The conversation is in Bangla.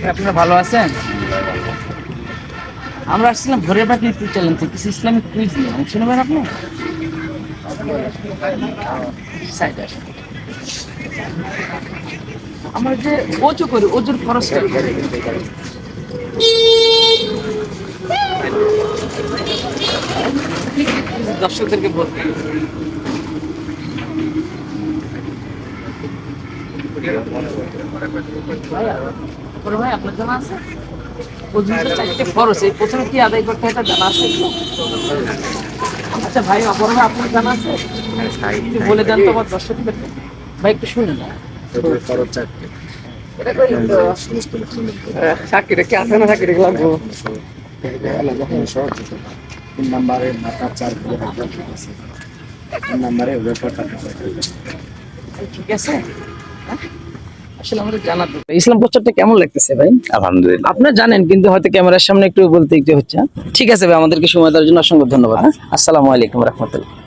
আপনারা ভালো আছেন? আমরা আসছিলাম ভোরের পাখি ইউটিউব চ্যানেল থেকে কিছু ইসলামিক কুইজ নিয়ে অংশ নেবেন আপনি? সাইডে আসেন। আমরা যে অজু করি, অজুর খরচটা দর্শকদেরকে বলতে ভাই আপনার জানা আছে? অজুর যে 4টে খরচ, এই প্রথমে কি আদায় করতে হয় এটা জানা আছে? আচ্ছা ভাই, বড় ভাই আপনার জানা আছে? একটু বলে দেন তো আমার দর্শকদেরকে। ভাই একটু শুনুন না। চাকরিটা কি আছে না? চাকরি লাগবো। তিন নম্বরে মাথা 4 তিন নম্বরে ঠিক আছে। আসলে আমাদের জানার দরকার। ইসলাম প্রচারটা কেমন লাগতেছে ভাই? আলহামদুলিল্লাহ। আপনারা জানেন কিন্তু হয়তো ক্যামেরার সামনে একটু বলতে একটু হচ্ছে। ঠিক আছে ভাই, আমাদেরকে সময় দেওয়ার জন্য অসংখ্য ধন্যবাদ। আসসালামু আলাইকুম রহমতুল্লাহ।